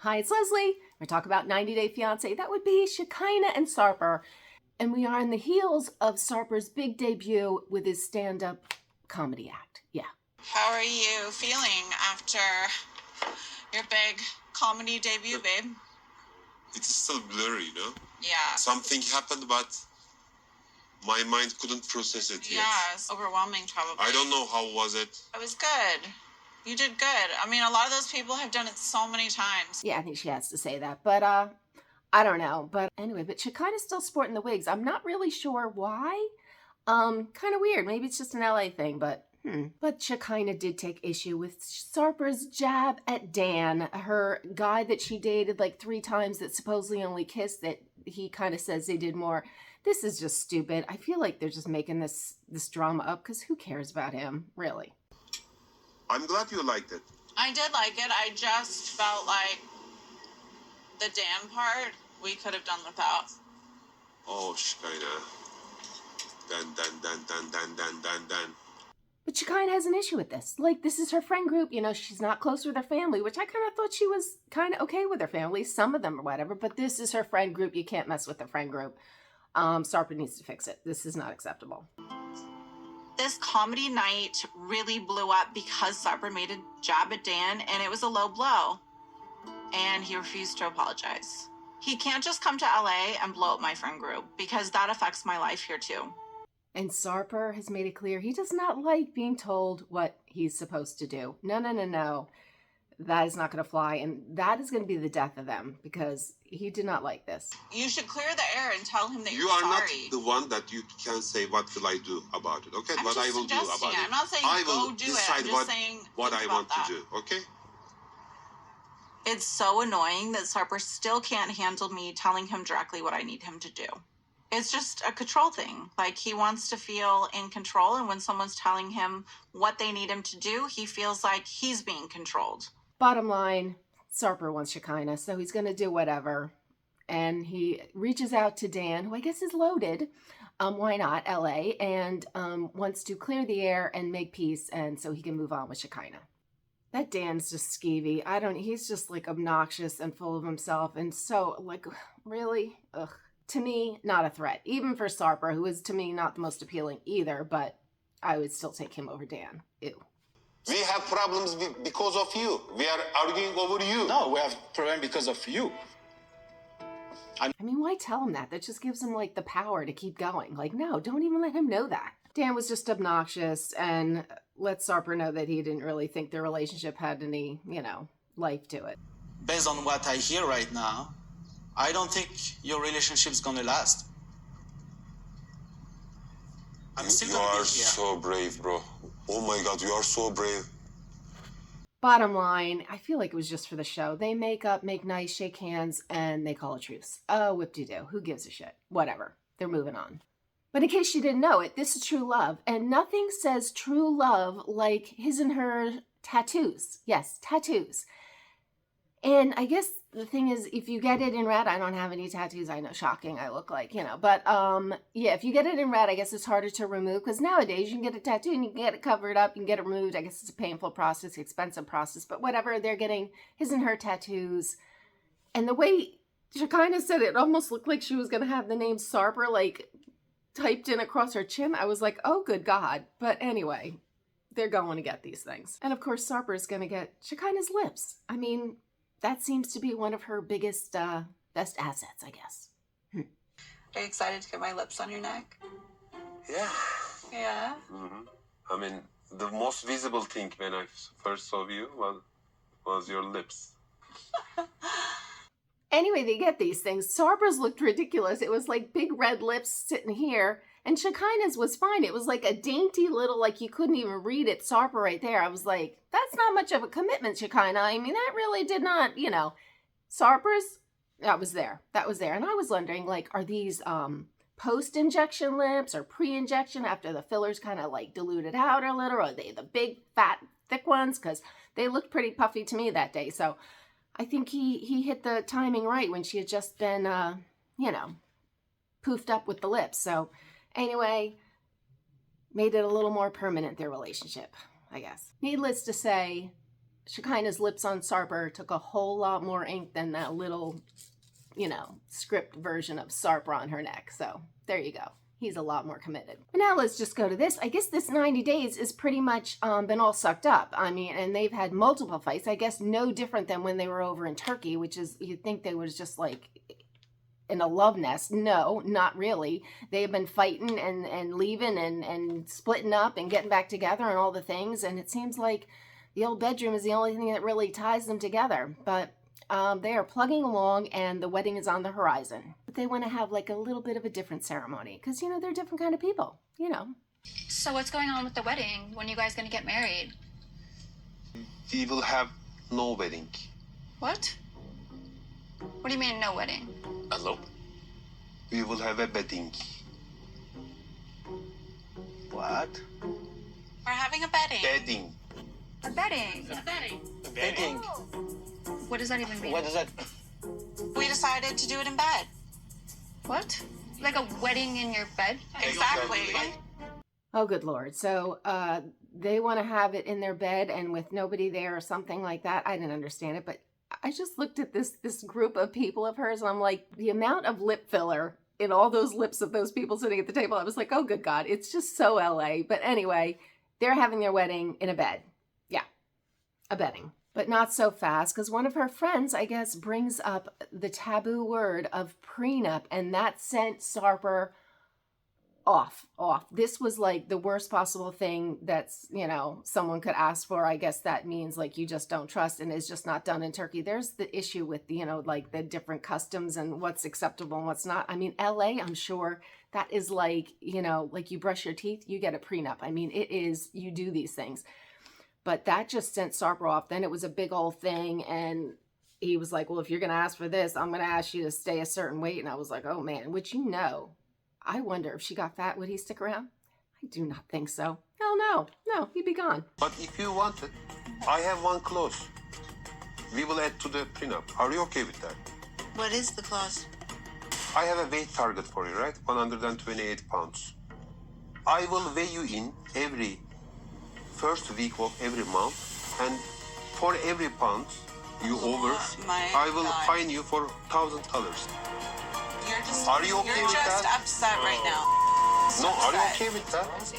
Hi, it's Leslie. We're talking about 90 Day Fiancé. That would be Shekinah and Sarper. And we are on the heels of Sarper's big debut with his stand-up comedy act. Yeah. How are you feeling after your big comedy debut, babe? It's still blurry, you know? Yeah. Something happened, but my mind couldn't process it yet. Yeah, it's overwhelming probably. I don't know how was it. It was good. You did good. I mean, a lot of those people have done it so many times. Yeah, I think she has to say that. But I don't know. But anyway, but Shekinah's still sporting the wigs. I'm not really sure why. Kind of weird. Maybe it's just an LA thing, but But Shekinah did take issue with Sarper's jab at Dan, her guy that she dated like 3 times that supposedly only kissed, that he kind of says they did more. This is just stupid. I feel like they're just making this drama up because who cares about him, really? I'm glad you liked it. I did like it. I just felt like the Dan part we could have done without. Oh, Shekinah. Dan. But Shekinah has an issue with this. Like, this is her friend group. You know, she's not close with her family, which I kind of thought she was kind of okay with her family, some of them or whatever. But this is her friend group. You can't mess with the friend group. Sarper needs to fix it. This is not acceptable. This comedy night really blew up because Sarper made a jab at Dan, and it was a low blow. And he refused to apologize. He can't just come to LA and blow up my friend group, because that affects my life here too. And Sarper has made it clear he does not like being told what he's supposed to do. No. That is not going to fly. And that is going to be the death of them, because he did not like this. You should clear the air and tell him that You you're are sorry. not the one that you can say what will I do about it, okay? I'm What I just will do suggesting about it. it. I'm not saying I go will do it. decide I'm just saying what think I about want that. to do, okay? It's so annoying that Sarper still can't handle me telling him directly what I need him to do. It's just a control thing. Like, he wants to feel in control, and when someone's telling him what they need him to do, he feels like he's being controlled. Bottom line, Sarper wants Shekinah, so he's going to do whatever. And he reaches out to Dan, who I guess is loaded. Why not? LA. And wants to clear the air and make peace, and so he can move on with Shekinah. That Dan's just skeevy. He's just like obnoxious and full of himself. And so, like, really? Ugh. To me, not a threat. Even for Sarper, who is to me not the most appealing either, but I would still take him over Dan. Ew. We have problems because of you. We are arguing over you. No, we have problem because of you. I mean, why tell him that? That just gives him, like, the power to keep going. Like, no, don't even let him know that. Dan was just obnoxious and let Sarper know that he didn't really think their relationship had any, life to it. Based on what I hear right now, I don't think your relationship's gonna last. I'm still You gonna be are here. so brave, bro. Oh my God, you are so brave. Bottom line, I feel like it was just for the show. They make up, make nice, shake hands, and they call a truce. Oh, whip-de-doo. Who gives a shit? Whatever. They're moving on. But in case you didn't know it, this is true love. And nothing says true love like his and her tattoos. Yes, tattoos. And I guess the thing is, if you get it in red, I don't have any tattoos. I know, shocking, I look like, But yeah, if you get it in red, I guess it's harder to remove. Because nowadays, you can get a tattoo and you can get it covered up. You can get it removed. I guess it's a painful process, expensive process. But whatever, they're getting his and her tattoos. And the way Shekinah said it almost looked like she was going to have the name Sarper, like, typed in across her chin. I was like, oh, good God. But anyway, they're going to get these things. And of course, Sarper is going to get Shekinah's lips. I mean, that seems to be one of her biggest, best assets, I guess. Are you excited to get my lips on your neck? Yeah. Yeah? Mm-hmm. I mean, the most visible thing when I first saw you was your lips. Anyway, they get these things. Sarper's looked ridiculous. It was like big red lips sitting here. And Shekinah's was fine. It was like a dainty little, like you couldn't even read it, Sarper right there. I was like, that's not much of a commitment, Shekinah. I mean, that really did not, Sarper's, that was there. That was there. And I was wondering, like, are these post-injection lips or pre-injection after the fillers kind of like diluted out a little? Or are they the big, fat, thick ones? Because they looked pretty puffy to me that day. So I think he hit the timing right when she had just been, poofed up with the lips. So anyway, made it a little more permanent, their relationship, I guess. Needless to say, Shekinah's lips on Sarper took a whole lot more ink than that little, you know, script version of Sarper on her neck. So there you go. He's a lot more committed. But now let's just go to this. I guess this 90 days is pretty much been all sucked up. I mean, and they've had multiple fights. I guess no different than when they were over in Turkey, which is, you'd think they was just like in a love nest. No, not really. They've been fighting and leaving and splitting up and getting back together and all the things. And it seems like the old bedroom is the only thing that really ties them together. But they are plugging along and the wedding is on the horizon. But they want to have like a little bit of a different ceremony because, you know, they're different kind of people, you know. So what's going on with the wedding? When are you guys going to get married? We will have no wedding. What? What do you mean no wedding? Hello? We will have a wedding. What? We're having a wedding. Wedding. A wedding. Wedding. What does that even mean? What is that? We decided to do it in bed. What? Like a wedding in your bed? Exactly. Oh, good Lord. So they want to have it in their bed and with nobody there or something like that. I didn't understand it, but I just looked at this group of people of hers and I'm like, the amount of lip filler in all those lips of those people sitting at the table, I was like, oh, good God, it's just so LA. But anyway, they're having their wedding in a bed. Yeah, a bedding. But not so fast, because one of her friends, I guess, brings up the taboo word of prenup, and that sent Sarper off. This was like the worst possible thing that's, you know, someone could ask for. I guess that means like you just don't trust and it's just not done in Turkey. There's the issue with, you know, like the different customs and what's acceptable and what's not. I mean, LA, I'm sure that is like, you know, like you brush your teeth, you get a prenup. I mean, it is, you do these things. But that just sent Sarper off. Then it was a big old thing. And he was like, well, if you're going to ask for this, I'm going to ask you to stay a certain weight. And I was like, oh, man, which, you know, I wonder if she got fat, would he stick around? I do not think so. Hell no. No, he'd be gone. But if you want it, I have one clause. We will add to the prenup. Are you okay with that? What is the clause? I have a weight target for you, right? 128 pounds. I will weigh you in every first week of every month, and for every pound you over, my I will God. fine you for $1,000. You're just, Are you okay you're with just that? upset right now. No, are you Upset. okay with that?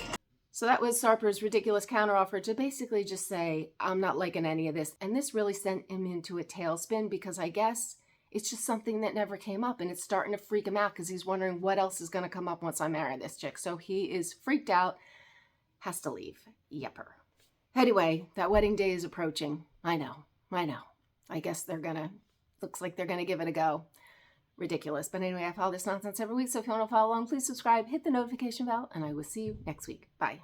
So that was Sarper's ridiculous counteroffer to basically just say, I'm not liking any of this. And this really sent him into a tailspin because I guess it's just something that never came up. And it's starting to freak him out because he's wondering what else is going to come up once I marry this chick. So he is freaked out, has to leave. Yepper. Anyway, that wedding day is approaching. I know. I guess looks like they're going to give it a go. Ridiculous. But anyway, I follow this nonsense every week. So if you want to follow along, please subscribe, hit the notification bell, and I will see you next week. Bye.